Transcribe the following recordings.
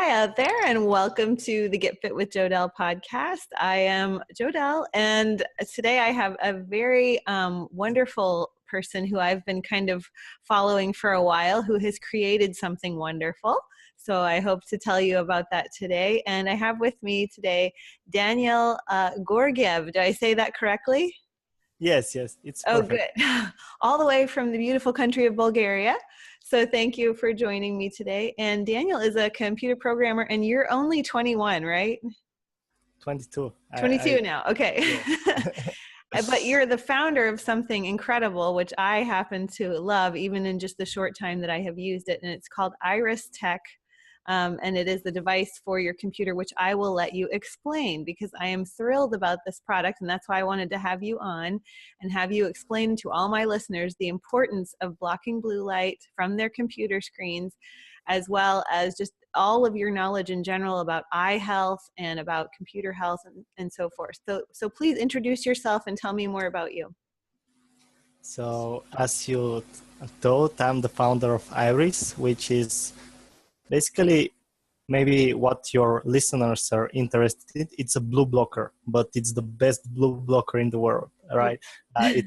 Hi out there, and welcome to the Get Fit with Jodelle podcast. I am Jodelle, and today I have a very wonderful person who I've been kind of following for a while, who has created something wonderful. So I hope to tell you about that today. And I have with me today Daniel Georgiev. Did I say that correctly? Yes, it's Oh, perfect. good. All the way from the beautiful country of Bulgaria. So thank you for joining me today. And Daniel is a computer programmer, and you're only 21, right? 22. 22 now. Okay. Yeah. But you're the founder of something incredible, which I happen to love, even in just the short time that I have used it. And it's called Iris Tech. And it is the device for your computer, which I will let you explain, because I am thrilled about this product. And that's why I wanted to have you on and have you explain to all my listeners the importance of blocking blue light from their computer screens, as well as just all of your knowledge in general about eye health and about computer health and so forth. So please introduce yourself and tell me more about you. So as you thought, I'm the founder of Iris, which is basically maybe what your listeners are interested in. It's a blue blocker, but it's the best blue blocker in the world, right? It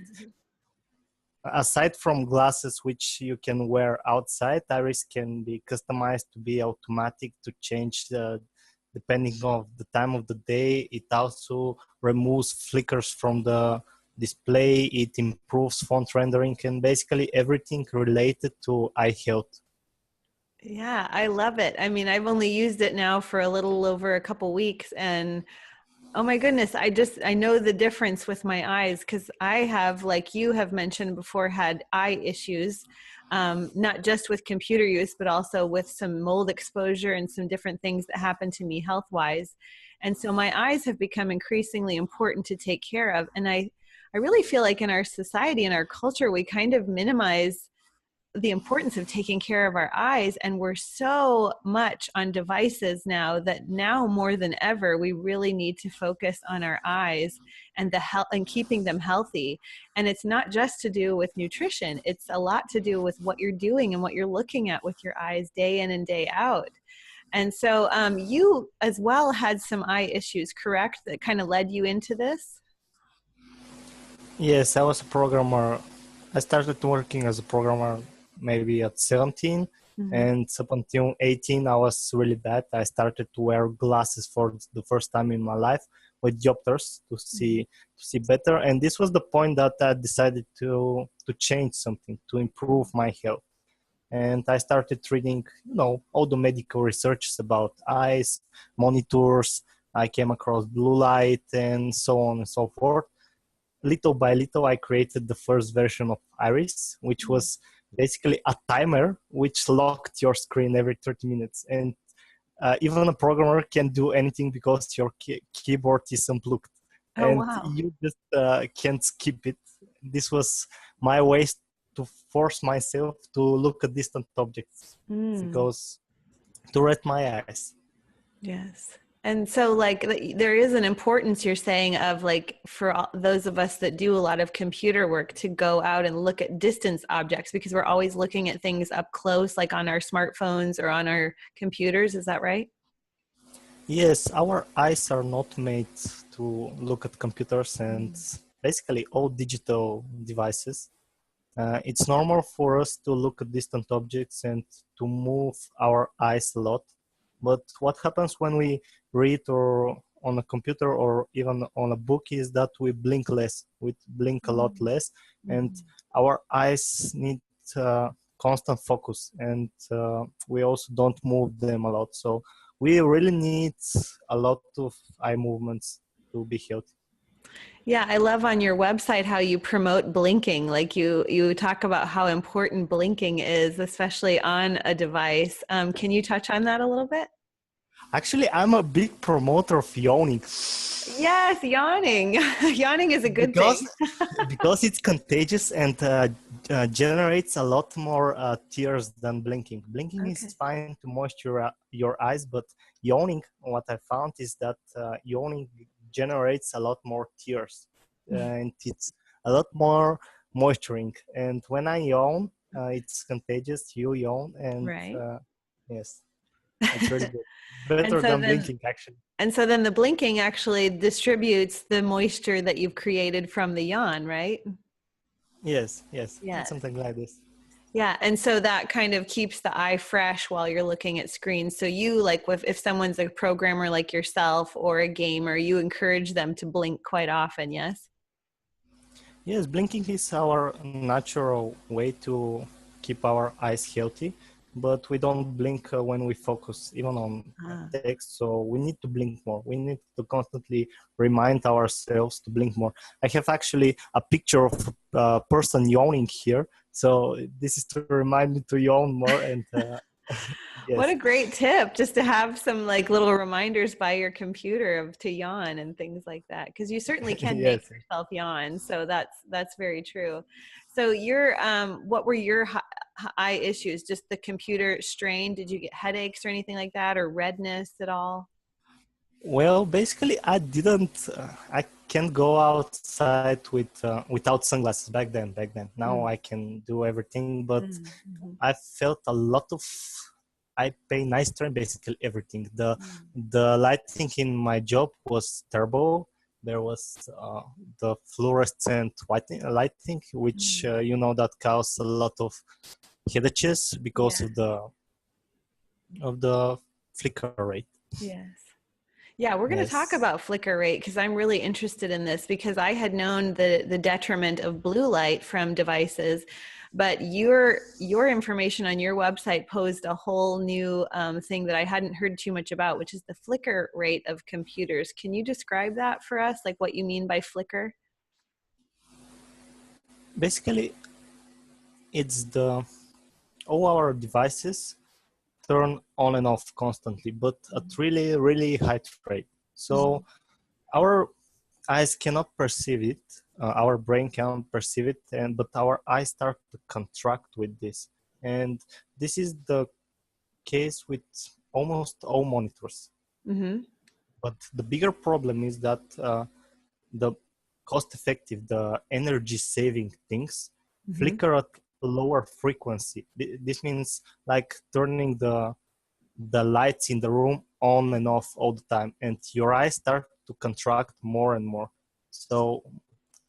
Aside from glasses, which you can wear outside, Iris can be customized to be automatic to change depending on the time of the day. It also removes flickers from the display. It improves font rendering and basically everything related to eye health. Yeah, I love it. I mean, I've only used it now for a little over a couple weeks, and oh my goodness, I know the difference with my eyes, because I have, like you have mentioned before, had eye issues, not just with computer use, but also with some mold exposure and some different things that happened to me health-wise. And so my eyes have become increasingly important to take care of. And I really feel like in our society, in our culture, we kind of minimize the importance of taking care of our eyes, and we're so much on devices now that now more than ever we really need to focus on our eyes and the health and keeping them healthy. And it's not just to do with nutrition, it's a lot to do with what you're doing and what you're looking at with your eyes day in and day out. And so you as well had some eye issues, correct, that kind of led you into this? Yes, I was a programmer. I started working as a programmer maybe at 17, and up until 18 I was really bad. I started to wear glasses for the first time in my life with diopters to see better, and this was the point that I decided to change something to improve my health. And I started reading, all the medical researches about eyes, monitors. I came across blue light and so on and so forth. Little by little, I created the first version of Iris, which was basically a timer which locked your screen every 30 minutes. And even a programmer can do anything because your keyboard is unplugged. Oh, And wow. you just can't skip it. This was my way to force myself to look at distant objects because to read my eyes. Yes. And so like there is an importance, you're saying, of like for those of us that do a lot of computer work to go out and look at distance objects, because we're always looking at things up close, like on our smartphones or on our computers. Is that right? Yes, our eyes are not made to look at computers and basically all digital devices. It's normal for us to look at distant objects and to move our eyes a lot. But what happens when we read or on a computer or even on a book is that we blink less. We blink a lot less, and our eyes need constant focus, and we also don't move them a lot. So we really need a lot of eye movements to be healthy. Yeah, I love on your website how you promote blinking. Like you talk about how important blinking is, especially on a device. Can you touch on that a little bit? Actually, I'm a big promoter of yawning. Yes, yawning. Yawning is a good because thing. because it's contagious and generates a lot more tears than blinking. Blinking is Okay. fine to moisture your eyes, but yawning, what I found is that yawning generates a lot more tears, and it's a lot more moisturing. And when I yawn, it's contagious. You yawn, and Right. yes. It's really good. And Better so than then, blinking, actually. and so then the blinking actually distributes the moisture that you've created from the yawn, right? Yes, yes, it's Yes. something like this. Yeah. And so that kind of keeps the eye fresh while you're looking at screens. So you like if someone's a programmer like yourself or a gamer, you encourage them to blink quite often, yes? Yes, blinking is our natural way to keep our eyes healthy, but we don't blink when we focus even on Ah. text, so we need to blink more. We need to constantly remind ourselves to blink more. I have actually a picture of a person yawning here, so this is to remind me to yawn more and What a yes. great tip, just to have some like little reminders by your computer of to yawn and things like that, because you certainly can make Yes. yourself yawn. So that's very true. So what were your eye issues? Just the computer strain? Did you get headaches or anything like that, or redness at all? Well, basically, I didn't. I can't go outside without sunglasses back then. Back then, now Mm, I can do everything, but mm, mhm, I felt a lot of. I pay nice attention basically everything. The mm. the lighting in my job was terrible. There was the fluorescent lighting, which Mm. that caused a lot of headaches because Yeah. of the flicker rate. Yes. Yeah, we're going to talk Yes. about flicker rate because I'm really interested in this, because I had known the detriment of blue light from devices, but your information on your website posed a whole new thing that I hadn't heard too much about, which is the flicker rate of computers. Can you describe that for us, like what you mean by flicker? Basically, it's the all our devices turn on and off constantly, but at really, really high rate. So our eyes cannot perceive it. Our brain cannot perceive it, and but our eyes start to contract with this. And this is the case with almost all monitors. Mm-hmm. But the bigger problem is that the cost-effective, the energy-saving things Mm-hmm. flicker at lower frequency. This means like turning the lights in the room on and off all the time, and your eyes start to contract more and more. So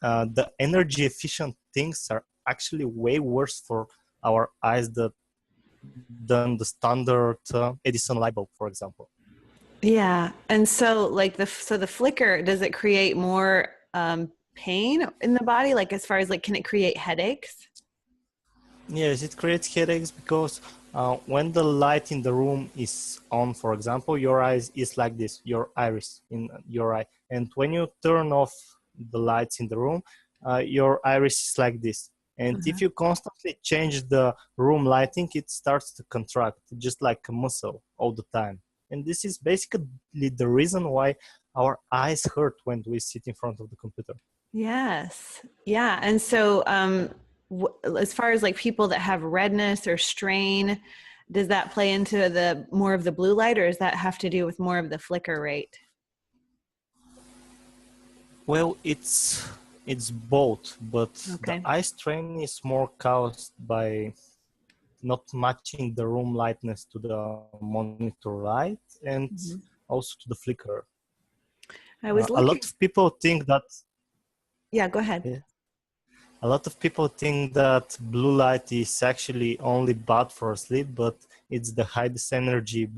the energy efficient things are actually way worse for our eyes than the standard Edison light bulb, for example. Yeah. And so like the flicker, does it create more pain in the body? Like as far as like, can it create headaches? Yes, it creates headaches because when the light in the room is on, for example, your eyes is like this, your iris in your eye. And when you turn off the lights in the room, your iris is like this. And if you constantly change the room lighting, it starts to contract, just like a muscle all the time. And this is basically the reason why our eyes hurt when we sit in front of the computer. Yes. Yeah. And so, as far as like people that have redness or strain, does that play into the more of the blue light, or does that have to do with more of the flicker rate? Well, it's both, but the Okay. eye strain is more caused by not matching the room lightness to the monitor light and Mhm. also to the flicker. I was A lot looking. of people think that Yeah, go ahead. yeah, a lot of people think that blue light is actually only bad for sleep, but it's the highest energy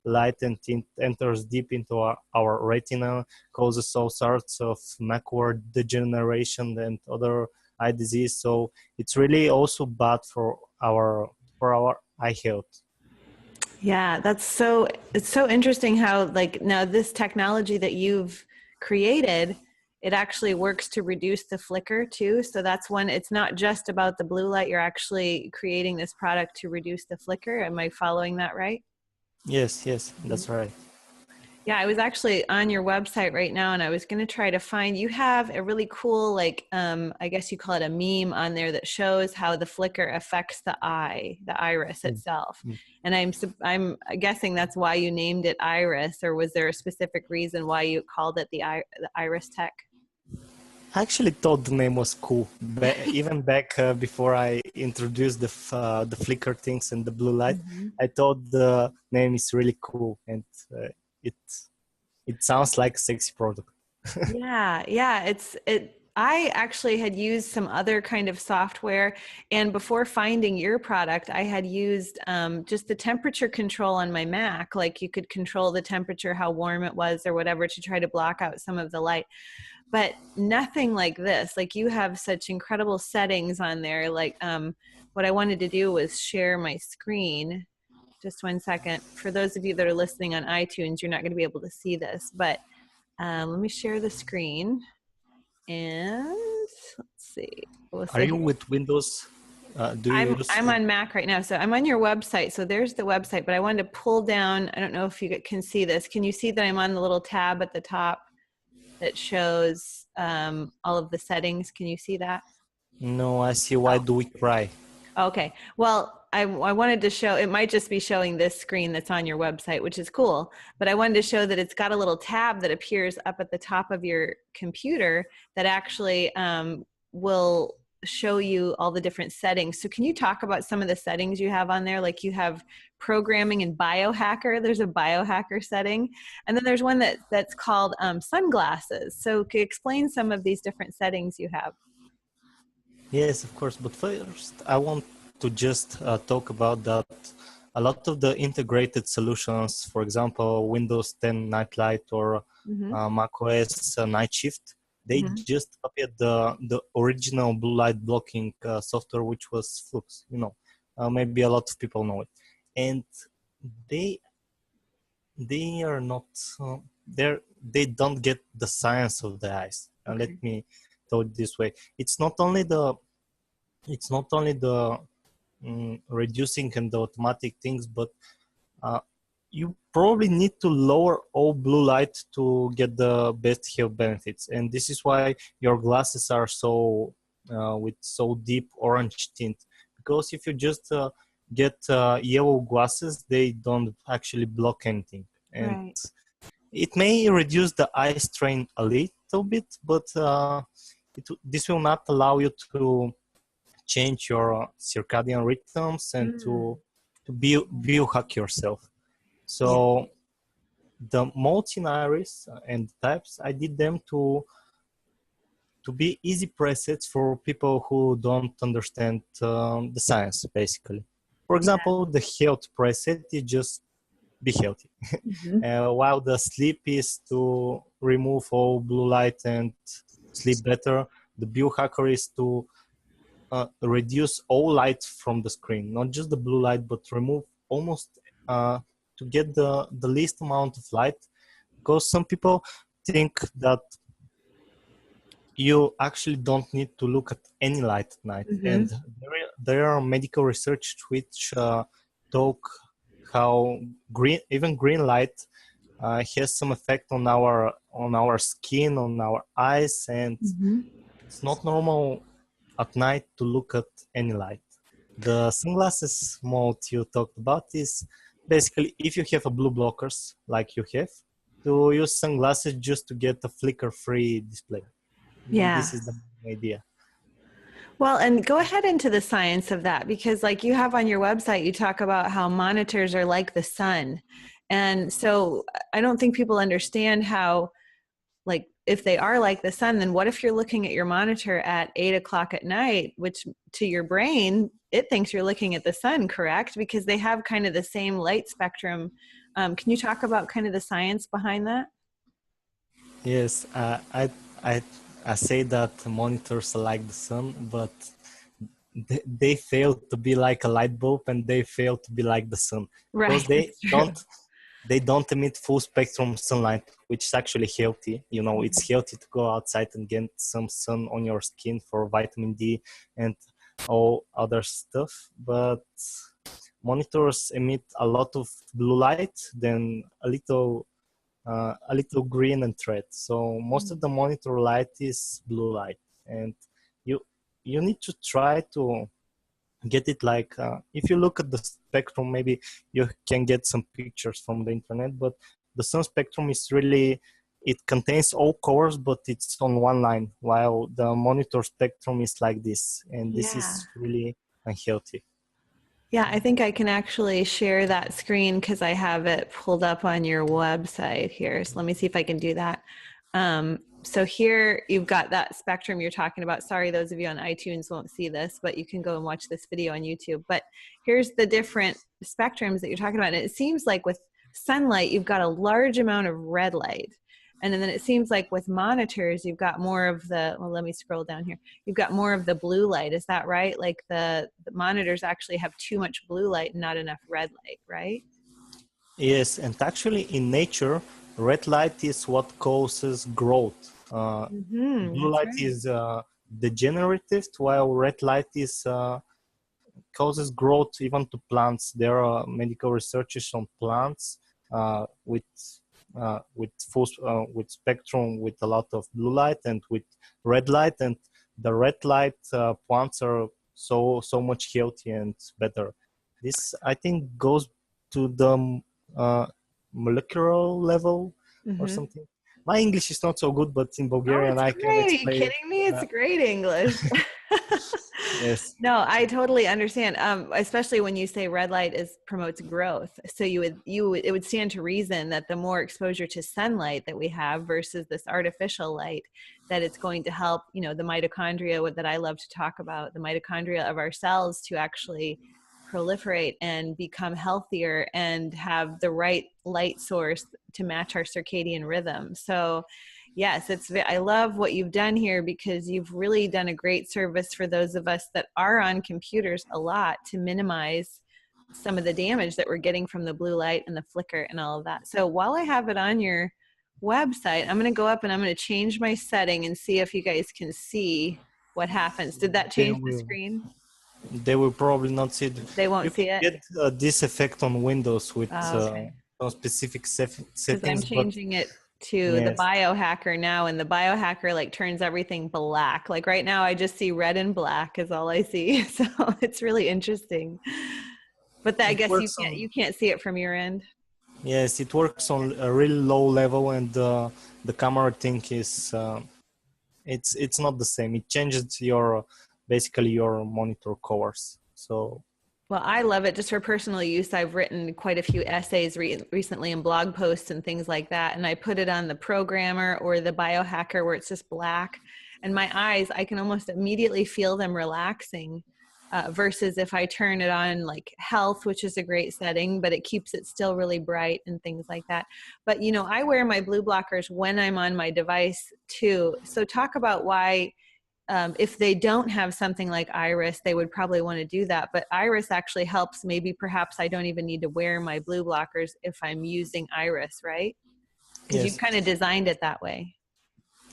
light, and it enters deep into our retina, causes all sorts of macular degeneration and other eye disease. So it's really also bad for our eye health. Yeah, it's so interesting how like now this technology that you've created, it actually works to reduce the flicker too. So that's when it's not just about the blue light, you're actually creating this product to reduce the flicker. Am I following that right? Yes, yes, that's right. Yeah, I was actually on your website right now and I was going to try to find, you have a really cool, like, I guess you call it a meme on there that shows how the flicker affects the eye, the iris Mm, itself. mm. And I'm guessing that's why you named it iris, or was there a specific reason why you called it the iris tech? I actually thought the name was cool, even back before I introduced the flicker things and the blue light. Mhm. I thought the name is really cool, and it it sounds like a sexy product. Yeah, yeah, I actually had used some other kind of software, and before finding your product, I had used just the temperature control on my Mac. Like you could control the temperature, how warm it was, or whatever, to try to block out some of the light. But nothing like this. Like you have such incredible settings on there. Like what I wanted to do was share my screen. Just one second. For those of you that are listening on iTunes, you're not going to be able to see this, but let me share the screen, and let's see. We'll Are say you with Windows? Do you use? I'm on Mac right now, so I'm on your website. So there's the website, but I wanted to pull down. I don't know if you can see this. Can you see that I'm on the little tab at the top that shows all of the settings? Can you see that? No, I see. Why do we cry? Okay. Well, I wanted to show, it might just be showing this screen that's on your website, which is cool, but I wanted to show that it's got a little tab that appears up at the top of your computer that actually will show you all the different settings. So can you talk about some of the settings you have on there? Like you have programming and biohacker. There's a biohacker setting. And then there's one that's called sunglasses. So can you explain some of these different settings you have? Yes, of course. But first, I want to just talk about that. A lot of the integrated solutions, for example, Windows 10 Nightlight or Mm-hmm. macOS Night Shift, they Mm-hmm. just copied the original blue light blocking software, which was Flux. Maybe a lot of people know it, and they they are not they don't get the science of the eyes. Let Okay. me tell it this way: it's not only the reducing and the automatic things, but uh, you probably need to lower all blue light to get the best health benefits. And this is why your glasses are so with so deep orange tint. Because if you just get yellow glasses, they don't actually block anything. And Right. it may reduce the eye strain a little bit, but this will not allow you to change your circadian rhythms and Mm. to biohack yourself. Yeah. So the modes in Iris and types, I did them to be easy presets for people who don't understand the science, basically. For Yeah. example, the health preset is just be healthy, Mm-hmm. while the sleep is to remove all blue light and sleep better. The biohacker is to reduce all light from the screen, not just the blue light, but remove almost to get the least amount of light. Because some people think that you actually don't need to look at any light at night. Mm-hmm. And there are medical research which talk how even green light has some effect on our skin, on our eyes, and Mm-hmm. it's not normal at night to look at any light. The sunglasses mode you talked about is basically if you have a blue blockers like you have, to use sunglasses just to get a flicker-free display. This Yeah. is the main idea. Well, and go ahead into the science of that, because like you have on your website, you talk about how monitors are like the sun. And so I don't think people understand how, like, if they are like the sun, then what if you're looking at your monitor at 8 o'clock at night, which to your brain, it thinks you're looking at the sun, correct? Because they have kind of the same light spectrum. Can you talk about kind of the science behind that? Yes, I I say that monitors are like the sun, but they fail to be like a light bulb, and they fail to be like the sun because Right, that's true. they don't emit full spectrum sunlight, which is actually healthy. It's healthy to go outside and get some sun on your skin for vitamin D and all other stuff. But monitors emit a lot of blue light, then a little green and red. So most of the monitor light is blue light, and you you need to try to get it like if you look at the spectrum, maybe you can get some pictures from the internet, but the sun spectrum is really it contains all colors, but it's on one line, while the monitor spectrum is like this, and this Yeah. is really unhealthy. Yeah, I think I can actually share that screen because I have it pulled up on your website here. So let me see if I can do that. So here you've got that spectrum you're talking about. Sorry, those of you on iTunes won't see this, but you can go and watch this video on YouTube. But here's the different spectrums that you're talking about. And it seems like with sunlight, you've got a large amount of red light. And then it seems like with monitors, you've got more of the, well, let me scroll down here. You've got more of the blue light. Is that right? Like the monitors actually have too much blue light and not enough red light, right? Yes, and actually in nature, red light is what causes growth. Blue That's light right. is degenerative, while red light is causes growth even to plants. There are medical researches on plants with with spectrum with a lot of blue light and with red light, and the red light plants are so much healthy and better. This I think goes to the molecular level or something. My English is not so good, but in Oh, Bulgarian it's I can great. Are you explain. kidding me? It's great English. Yes. No, I totally understand. Especially when you say red light promotes growth. So it would stand to reason that the more exposure to sunlight that we have versus this artificial light, that it's going to help, the mitochondria that I love to talk about, the mitochondria of our cells to actually proliferate and become healthier and have the right light source to match our circadian rhythm. So yes, I love what you've done here because you've really done a great service for those of us that are on computers a lot to minimize some of the damage that we're getting from the blue light and the flicker and all of that. So while I have it on your website, I'm going to go up and I'm going to change my setting and see if you guys can see what happens. Did that change the screen? They will probably not see it. They won't You see can it? get this effect on Windows with Oh, okay. some specific Because I'm settings, but changing it to the yes, biohacker now, and the biohacker like turns everything black. Like right now I just see red and black is all I see. So it's really interesting. But I it guess works on. you can't see it from your end. Yes, it works on a really low level, and the camera thing is it's not the same. It changes your basically your monitor colors. So Well, I love it just for personal use. I've written quite a few essays recently in blog posts and things like that. And I put it on the programmer or the biohacker where it's just black. And my eyes, I can almost immediately feel them relaxing versus if I turn it on like health, which is a great setting, but it keeps it still really bright and things like that. But, I wear my blue blockers when I'm on my device too. So talk about why if they don't have something like Iris, they would probably want to do that. But Iris actually helps. Maybe perhaps I don't even need to wear my blue blockers if I'm using Iris, right? Because you've yes, kind of designed it that way.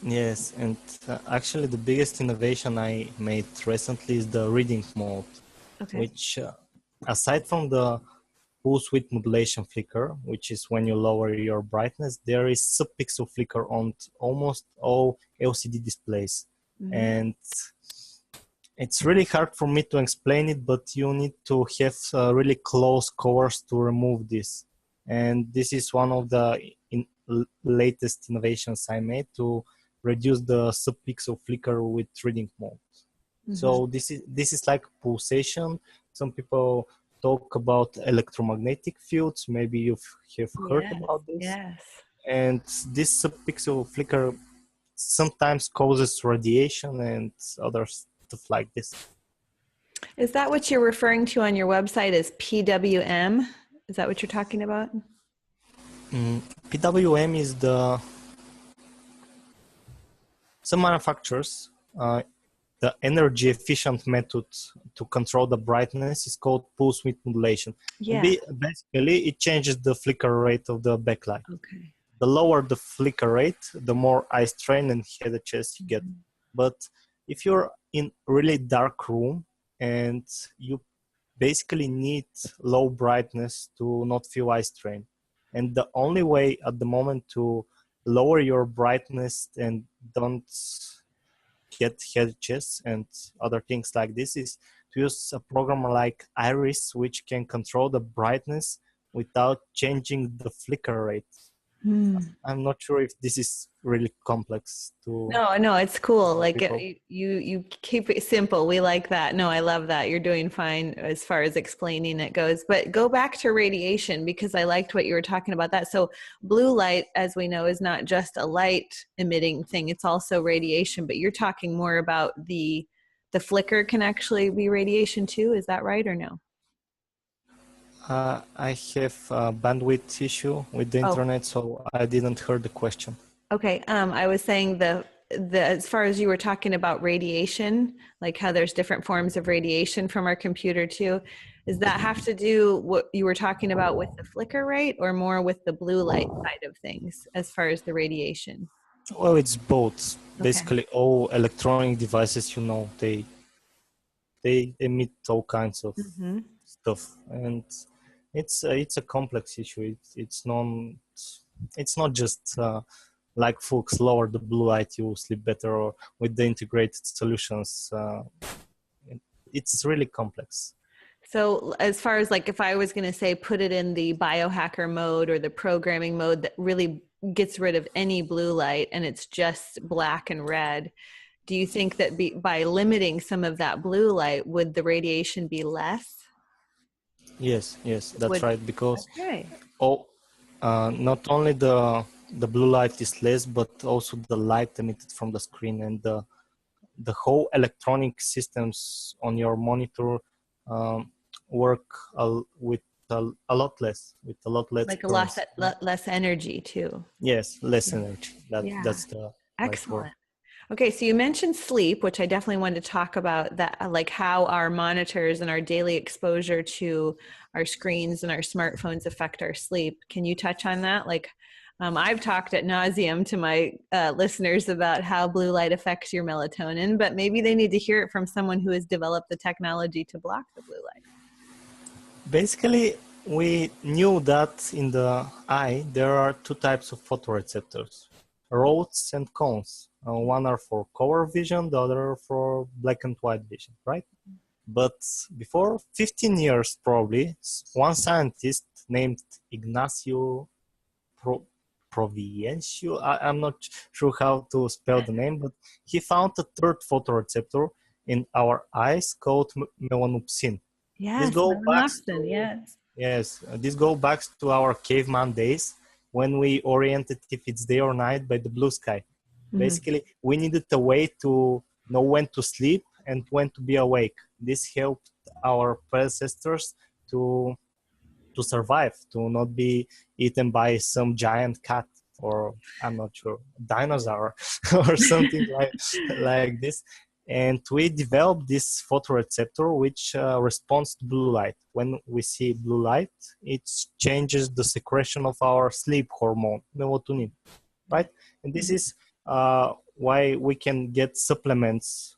yes, and actually the biggest innovation I made recently is the reading mode, Okay. which aside from the pulse width modulation flicker, which is when you lower your brightness, there is subpixel flicker on almost all LCD displays. Mm-hmm. And it's really hard for me to explain it, but you need to have really close colors to remove this. And this is one of the latest innovations I made to reduce the subpixel flicker with reading mode. Mm-hmm. So this is like pulsation. Some people talk about electromagnetic fields. Maybe you have heard Yes. about this. Yes. And this subpixel flicker sometimes causes radiation and other stuff like this. Is that what you're referring to on your website as PWM? Is that what you're talking about? PWM is some manufacturers the energy efficient method to control the brightness is called pulse width modulation. Yeah. Basically, it changes the flicker rate of the backlight. Okay. The lower the flicker rate, the more eye strain and headaches you get. But if you're in really dark room and you basically need low brightness to not feel eye strain, and the only way at the moment to lower your brightness and don't get headaches and other things like this is to use a program like Iris, which can control the brightness without changing the flicker rate. Hmm. I'm not sure if this is really complex to No, it's cool. Like people. you keep it simple. We like that. No, I love that. You're doing fine as far as explaining it goes. But go back to radiation because I liked what you were talking about that. So blue light, as we know, is not just a light emitting thing. It's also radiation, but you're talking more about the flicker can actually be radiation too. Is that right or no? I have a bandwidth issue with the Oh, internet, so I didn't hear the question. okay. I was saying the as far as you were talking about radiation, like how there's different forms of radiation from our computer too, does that have to do what you were talking about with the flicker rate or more with the blue light side of things as far as the radiation? Well, it's both. Okay. Basically, all electronic devices, they emit all kinds of Hmm. stuff, and it's a complex issue. It's not just like folks lower the blue light, you sleep better, or with the integrated solutions. It's really complex. So as far as like if I was going to say put it in the biohacker mode or the programming mode that really gets rid of any blue light and it's just black and red, do you think that by limiting some of that blue light, would the radiation be less? Yes, It that's would. right. Because Okay. oh, not only the blue light is less, but also the light emitted from the screen and the whole electronic systems on your monitor um, work a lot less with a lot less Like a lot currents. less energy too. Yes, less energy. Yeah. That's the right word. Excellent. Okay, so you mentioned sleep, which I definitely wanted to talk about that, like how our monitors and our daily exposure to our screens and our smartphones affect our sleep. Can you touch on that? Like, I've talked at nauseum to my listeners about how blue light affects your melatonin, but maybe they need to hear it from someone who has developed the technology to block the blue light. Basically, we knew that in the eye there are two types of photoreceptors, rods and cones. One are for color vision, the other for black and white vision, right? But before 15 years, probably, one scientist named Ignacio Pro- Proviencio, I'm not sure how to spell the name, but he found a third photoreceptor in our eyes called melanopsin. This Yes, go back melanopsin. to Yes. Yes, this go back to our caveman days when we oriented if it's day or night by the blue sky. Hmm. Basically, we needed a way to know when to sleep and when to be awake. This helped our predecessors to to survive, to not be eaten by some giant cat or I'm not sure dinosaur or something like this. And we developed this photoreceptor which responds to blue light. When we see blue light, it changes the secretion of our sleep hormone, melatonin, right? And this is why we can get supplements,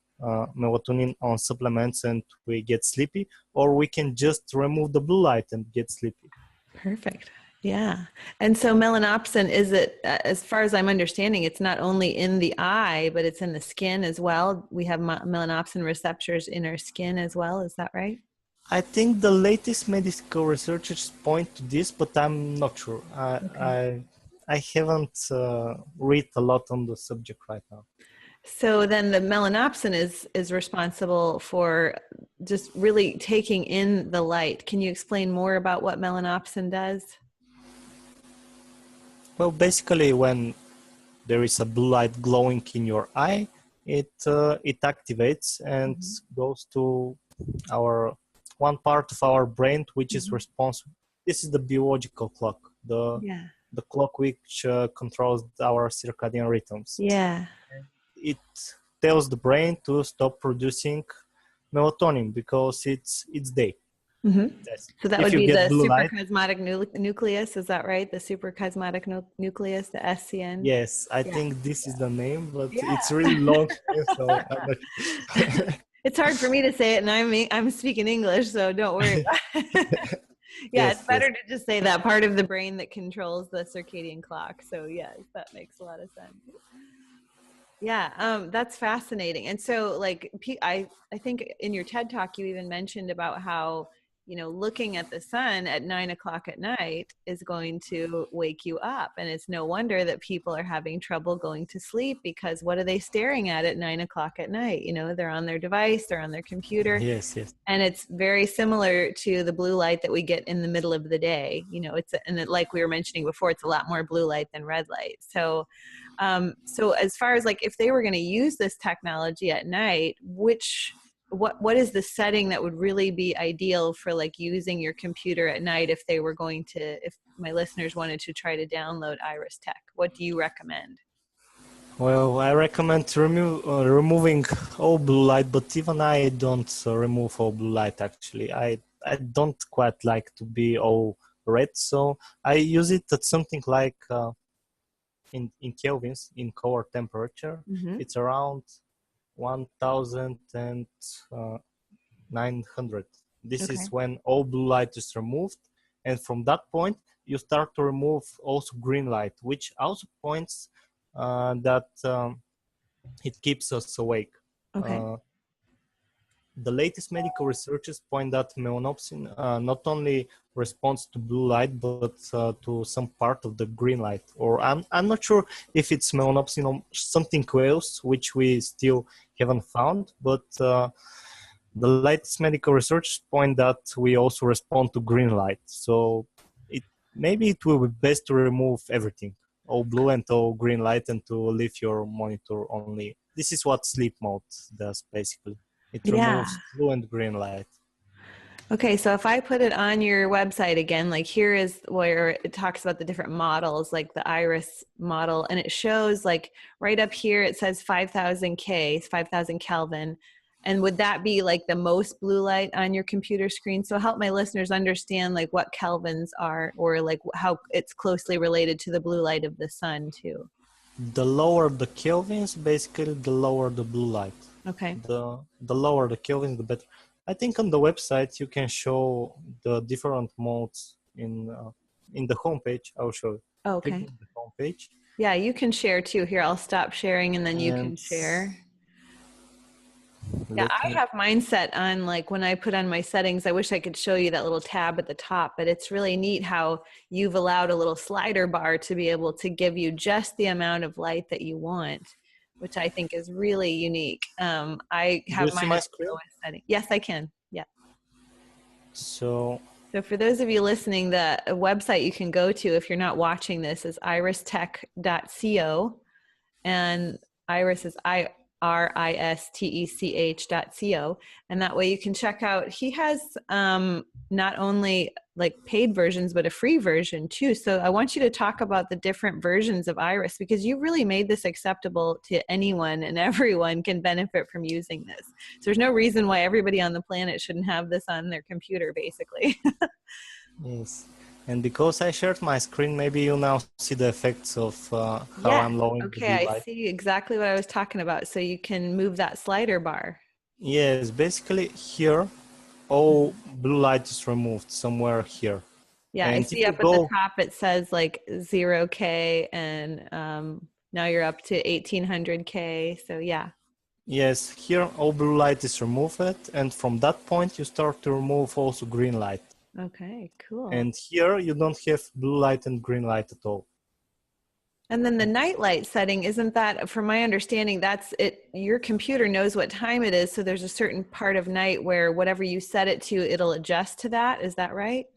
melatonin on supplements, and we get sleepy, or we can just remove the blue light and get sleepy. Perfect. Yeah. And so melanopsin, is it, as far as I'm understanding, it's not only in the eye, but it's in the skin as well. We have melanopsin receptors in our skin as well. Is that right? I think the latest medical researchers point to this, but I'm not sure. Okay. I haven't read a lot on the subject right now. So then the melanopsin is responsible for just really taking in the light. Can you explain more about what melanopsin does? Well, basically, when there is a blue light glowing in your eye, it activates and Hmm. goes to our one part of our brain which is Hmm. responsible. This is the biological clock, Yeah. the clock which controls our circadian rhythms. Yeah. It tells the brain to stop producing melatonin because it's day. Hmm. Yes. So that If would you be get the blue light, supracosmatic nucleus. Is that right? The supracosmatic nucleus, the SCN. yes, I Yeah. think this is the name, but it's Yeah. really long name, so I'm not. It's hard for me to say it, and I'm speaking English, so don't worry about it. Yeah, it's Yes, better yes. to just say that part of the brain that controls the circadian clock. So yes, that makes a lot of sense. Yeah, that's fascinating. And so, like, I think in your TED talk you even mentioned about how looking at the sun at 9 o'clock at night is going to wake you up. And it's no wonder that people are having trouble going to sleep, because what are they staring at 9 o'clock at night? They're on their device, they're on their computer. Yes, yes. And it's very similar to the blue light that we get in the middle of the day. Like we were mentioning before, it's a lot more blue light than red light. So as far as like, if they were going to use this technology at night, what is the setting that would really be ideal for like using your computer at night if my listeners wanted to try to download Iris Tech? What do you recommend? Well, I recommend removing all blue light, but even I don't remove all blue light actually. I don't quite like to be all red, so I use it at something like in kelvins, in core temperature. Mm-hmm. It's around 1900. This Okay. is when all blue light is removed, and from that point you start to remove also green light, which also points that it keeps us awake. Okay. The latest medical researches point that melanopsin not only responds to blue light, but to some part of the green light. Or I'm not sure if it's melanopsin or something else, which we still haven't found. But the latest medical research point that we also respond to green light. So maybe it will be best to remove everything, all blue and all green light, and to leave your monitor only. This is what sleep mode does basically. It removes blue and green light. Okay, so if I put it on your website again, like here is where it talks about the different models, like the Iris model, and it shows like right up here, it says 5000 Kelvin. And would that be like the most blue light on your computer screen? So help my listeners understand like what kelvins are, or like how it's closely related to the blue light of the sun too. The lower the kelvins, basically the lower the blue light. Okay. The lower the kelvins, the better. I think on the website you can show the different modes in the homepage. I'll show you. Okay. Click on the homepage. Yeah, you can share too. Here, I'll stop sharing and then you can share. Yeah, I have mine set on like when I put on my settings, I wish I could show you that little tab at the top, but it's really neat how you've allowed a little slider bar to be able to give you just the amount of light that you want, which I think is really unique. I have mine at the lowest setting. Yes, I can. Yeah. So for those of you listening, the website you can go to if you're not watching this is iristech.co, and Iris is RISTECH.co, and that way you can check out. He has not only like paid versions but a free version too. So I want you to talk about the different versions of Iris, because you really made this acceptable to anyone, and everyone can benefit from using this. So there's no reason why everybody on the planet shouldn't have this on their computer basically. Yes. And because I shared my screen, maybe you now see the effects of how I'm lowering the blue light. Okay, I see exactly what I was talking about. So you can move that slider bar. Yes, basically here, all blue light is removed somewhere here. Yeah, and I see up at the top it says like 0K, and now you're up to 1800K. So yeah. Yes, here all blue light is removed, and from that point you start to remove also green light. Okay, cool. And here you don't have blue light and green light at all. And then the night light setting, isn't that, from my understanding, that's it, your computer knows what time it is, so there's a certain part of night where whatever you set it to, it'll adjust to that. Is that right?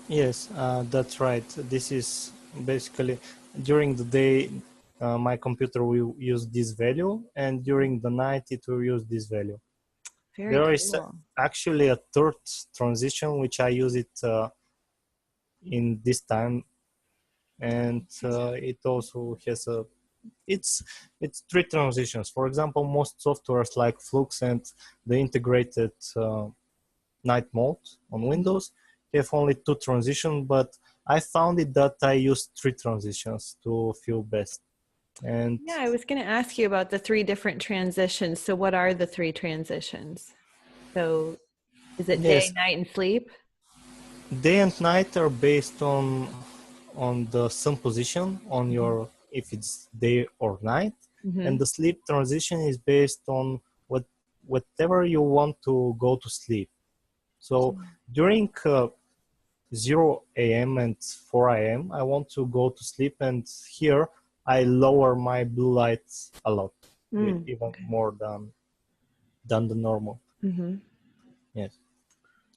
Yes, that's right. This is basically during the day, my computer will use this value, and during the night it will use this value. There is actually a third transition which I use it in this time, and it also has it's three transitions. For example, most softwares like Flux and the integrated night mode on Windows have only two transitions, but I found it that I use three transitions to feel best. And yeah, I was going to ask you about the three different transitions. So what are the three transitions? So is it day, night, and sleep? Day and night are based on the sun position on your, if it's day or night, and the sleep transition is based on whatever you want to go to sleep. So during 0 a.m. and 4 a.m. I want to go to sleep, and here I lower my blue light a lot, even more than the normal. Yes,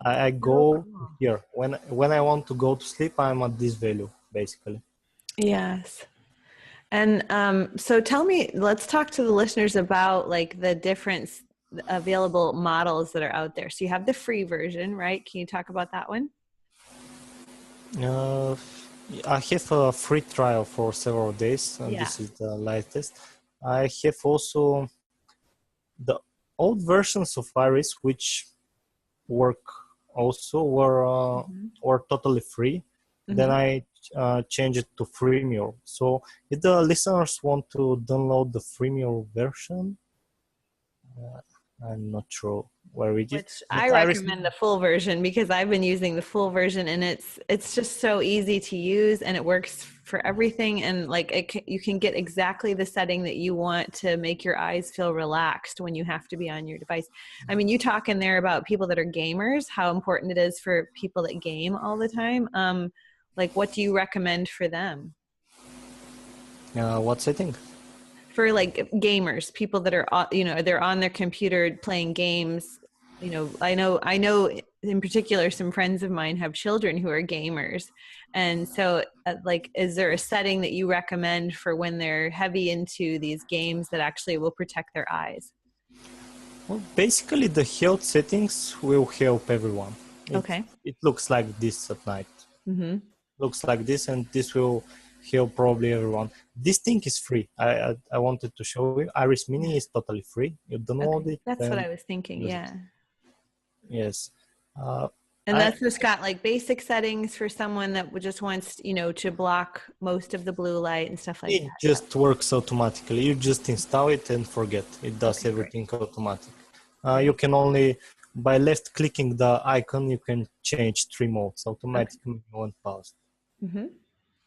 I go here when I want to go to sleep. I'm at this value basically. Yes. And so tell me, let's talk to the listeners about like the different available models that are out there. So you have the free version, right? Can you talk about that one? I have a free trial for several days, and this is the latest. I have also the old versions of Iris, which work also were totally free. Then I changed it to freemium. So if the listeners want to download the freemium version, I'm not sure where it is. Which I recommend the full version because I've been using the full version, and it's just so easy to use, and it works for everything. And like you can get exactly the setting that you want to make your eyes feel relaxed when you have to be on your device. I mean, you talk in there about people that are gamers, how important it is for people that game all the time. Like, what do you recommend for them? What setting? For like gamers, people that are, they're on their computer playing games. I know in particular, some friends of mine have children who are gamers. And so like, is there a setting that you recommend for when they're heavy into these games that actually will protect their eyes? Well, basically the health settings will help everyone. It looks like this at night. Looks like this, and this will help probably everyone. This thing is free. I wanted to show you. Iris Mini is totally free. You download it. That's what I was thinking. Yeah. Yes. And that's just got like basic settings for someone that just wants, to block most of the blue light and stuff like that. It just works automatically. You just install it and forget. It does everything automatic. You can only, by left clicking the icon, you can change 3 modes: automatic, manual, and pause.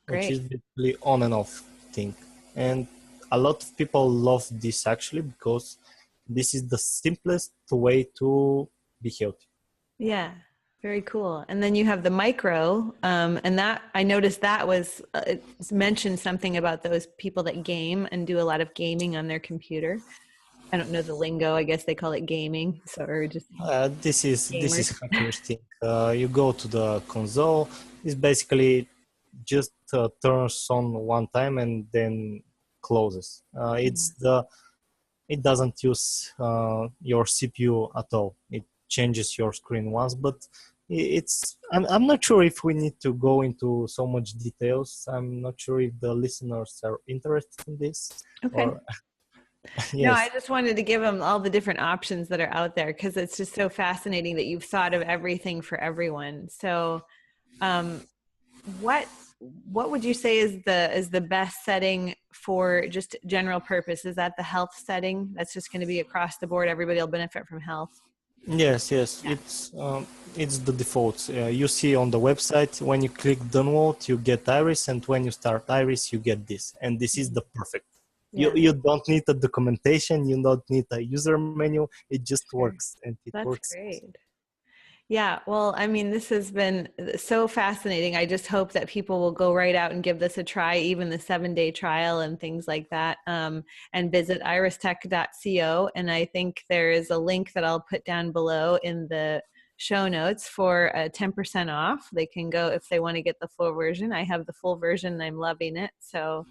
Which is basically on and off thing. And a lot of people love this actually because this is the simplest way to be healthy. Yeah, very cool. And then you have the micro, and that I noticed that was it's mentioned something about those people that game and do a lot of gaming on their computer. I don't know the lingo. I guess they call it gaming. So or just this is hackers thing. You go to the console. It's basically just turns on one time and then closes. It doesn't use your CPU at all. It changes your screen once, but I'm not sure if we need to go into so much details. I'm not sure if the listeners are interested in this. Okay. Yes. No, I just wanted to give them all the different options that are out there because it's just so fascinating that you've thought of everything for everyone. So what would you say is the best setting for just general purpose? Is that the health setting? That's just going to be across the board. Everybody will benefit from health. Yes. Yeah. It's the default. You see on the website, when you click download, you get Iris, and when you start Iris, you get this. And this is the perfect. Yeah. You don't need a documentation. You don't need a user menu. It just works, and That's works. Great. Yeah, well, I mean, this has been so fascinating. I just hope that people will go right out and give this a try, even the 7-day trial and things like that, and visit iristech.co. And I think there is a link that I'll put down below in the show notes for 10% off. They can go if they want to get the full version. I have the full version and I'm loving it. So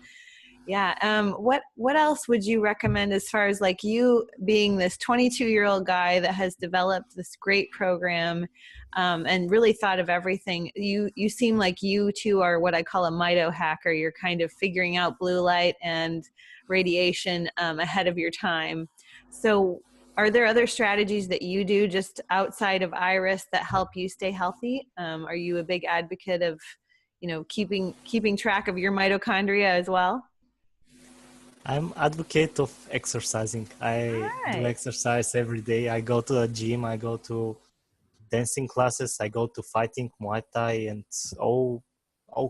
yeah. What else would you recommend as far as like you being this 22-year-old guy that has developed this great program and really thought of everything? You seem like you too are what I call a mito hacker. You're kind of figuring out blue light and radiation ahead of your time. So are there other strategies that you do just outside of Iris that help you stay healthy? Are you a big advocate of, keeping track of your mitochondria as well? I'm advocate of exercising. I do exercise every day. I go to a gym. I go to dancing classes. I go to fighting, Muay Thai, and all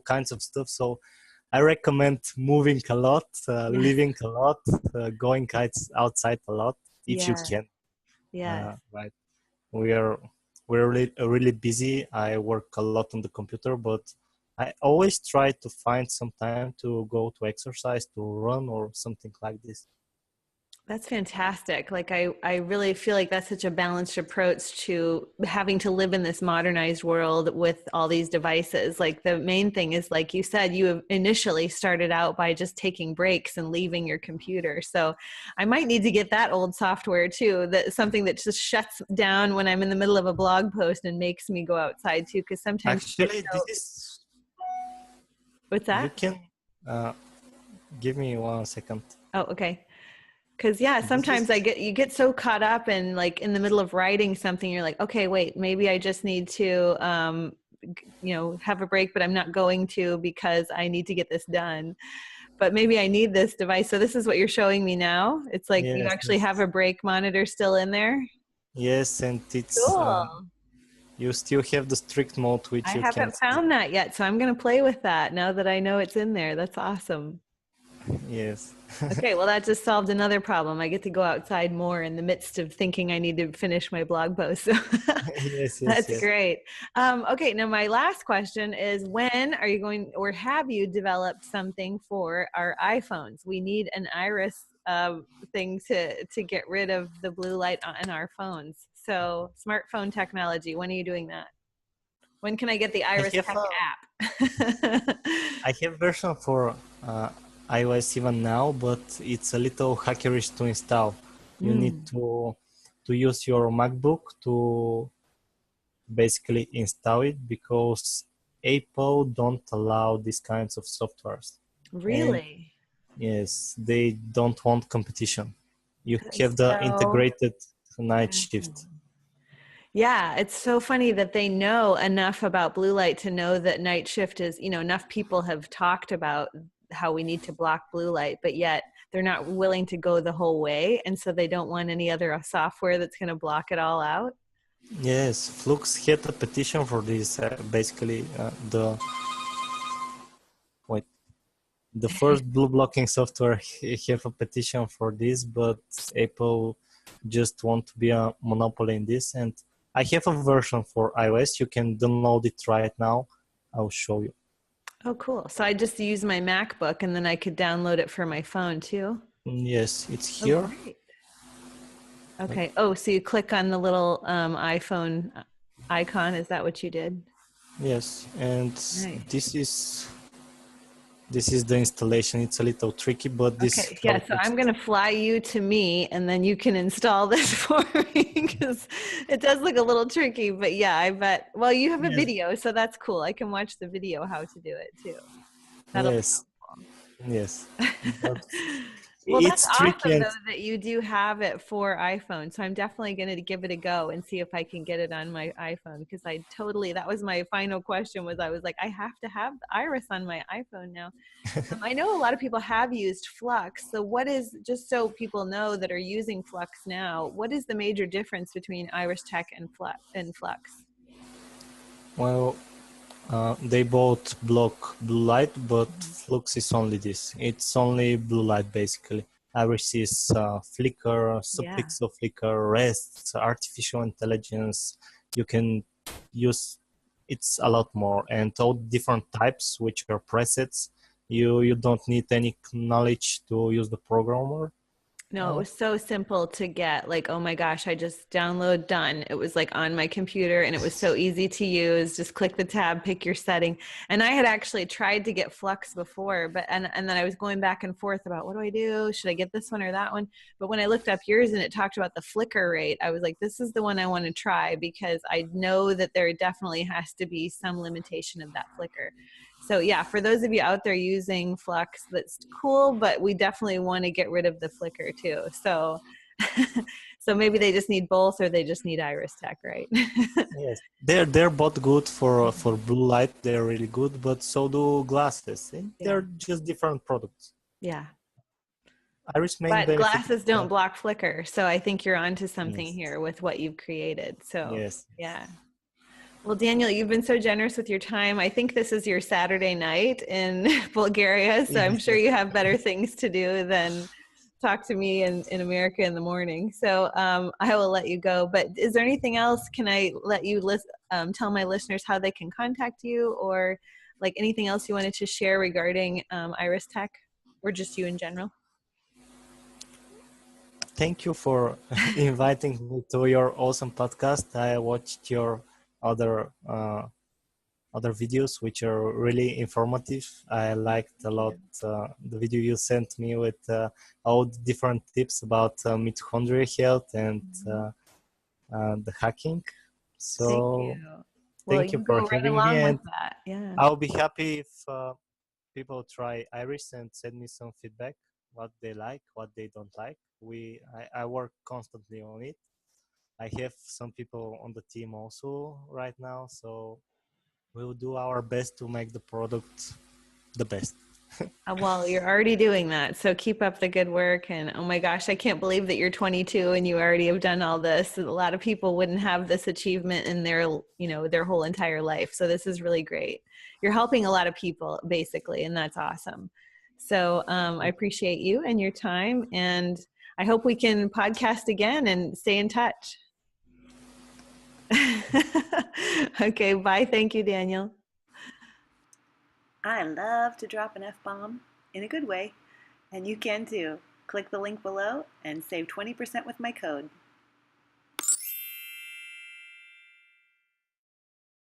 kinds of stuff. So I recommend moving a lot, living a lot, going outside a lot if you can. Yeah. Right. We are we're really busy. I work a lot on the computer, but I always try to find some time to go to exercise, to run or something like this. That's fantastic. Like I really feel like that's such a balanced approach to having to live in this modernized world with all these devices. Like the main thing is, like you said, you initially started out by just taking breaks and leaving your computer. So I might need to get that old software too, that something that just shuts down when I'm in the middle of a blog post and makes me go outside too. Cause sometimes Actually, this is, what's you that? can give me 1 second. Oh, okay. Cause yeah, This sometimes is, you get so caught up in like in the middle of writing something, you're like, okay, wait, maybe I just need to, have a break, but I'm not going to because I need to get this done. But maybe I need this device. So this is what you're showing me now. It's like you yes, actually have yes, a break monitor still in there. yes, and it's Cool. you still have the strict mode which I you can haven't see. found that yet, so I'm going to play with that now that I know it's in there. That's awesome. Yes. Okay, well, that just solved another problem. I get to go outside more in the midst of thinking I need to finish my blog post. So Yes, yes, that's yes. great. Okay, now my last question is, when are you going, or have you developed something for our iPhones? We need an iris thing to get rid of the blue light on our phones. So smartphone technology, when are you doing that? When can I get the I Iris have Tech a app? I have version for iOS even now, but it's a little hackerish to install. You need Mm, to use your MacBook to basically install it because Apple don't allow these kinds of softwares. And really? yes, they don't want competition. You That have is the so integrated night shift. fascinating. Yeah, it's so funny that they know enough about blue light to know that night shift is, enough people have talked about how we need to block blue light, but yet they're not willing to go the whole way. And so they don't want any other software that's going to block it all out. Yes, Flux had a petition for this. Basically, wait, the first blue blocking software have a petition for this, but Apple just want to be a monopoly in this. And I have a version for iOS. You can download it right now. I'll show you. Oh, cool. So I just use my MacBook and then I could download it for my phone too. Yes, it's Oh, here. great. Wait, Okay. Oh, so you click on the little iPhone icon. Is that what you did? yes, and Nice. this is the installation. It's a little tricky, but this is Okay, how yeah, it so looks. I'm going to fly you to me and then you can install this for me because it does look a little tricky, but yeah, I bet. Well, you have a Yes, video, so that's cool. I can watch the video how to do it too. That'll be yes, yes. helpful. But Well, that's it's tricky awesome and though that you do have it for iPhone. So I'm definitely going to give it a go and see if I can get it on my iPhone because that was my final question was I was like, I have to have the Iris on my iPhone now. I know a lot of people have used Flux. So what is, just so people know that are using Flux now, what is the major difference between Iris Tech and Flux? well, they both block blue light, but Flux is only this. It's only blue light basically. Iris is flicker, Yeah. subpixel flicker, REST, artificial intelligence. You can use it's a lot more, and all different types which are presets. You don't need any knowledge to use the programmer. No, it Uh, was so simple to get. Like, oh my gosh, I just download done. It was like on my computer and it was so easy to use. Just click the tab, pick your setting. And I had actually tried to get Flux before, but and then I was going back and forth about what do I do? Should I get this one or that one? But when I looked up yours and it talked about the flicker rate, I was like, this is the one I want to try because I know that there definitely has to be some limitation of that flicker. So yeah, for those of you out there using Flux, that's cool, but we definitely want to get rid of the flicker too. So, so maybe they just need both, or they just need Iris Tech, right? yes, they're both good for blue light. They're really good, but so do glasses. And Yeah, they're just different products. yeah. Iris main But benefit is glasses don't block flicker, so I think you're onto something yes, here with what you've created. So yes, yeah. Well, Daniel, you've been so generous with your time. I think this is your Saturday night in Bulgaria, so I'm yes, sure yes, you have better things to do than talk to me in America in the morning. So I will let you go. But is there anything else? Can I let you tell my listeners how they can contact you, or like anything else you wanted to share regarding Iris Tech, or just you in general? Thank you for inviting me to your awesome podcast. I watched your other other videos, which are really informative. I liked a lot the video you sent me with all the different tips about mitochondrial health and the hacking. Thank So you. Well, thank you you for go right having me, along with and that. Yeah. I'll be happy if people try Iris and send me some feedback, what they like, what they don't like. I work constantly on it. I have some people on the team also right now, so we'll do our best to make the product the best. Well, you're already doing that. So keep up the good work. And oh my gosh, I can't believe that you're 22 and you already have done all this. A lot of people wouldn't have this achievement in their, their whole entire life. So this is really great. You're helping a lot of people basically, and that's awesome. So I appreciate you and your time. And I hope we can podcast again and stay in touch. Okay, bye. Thank you, Daniel. I love to drop an F-bomb in a good way, and you can too. Click the link below and save 20% with my code.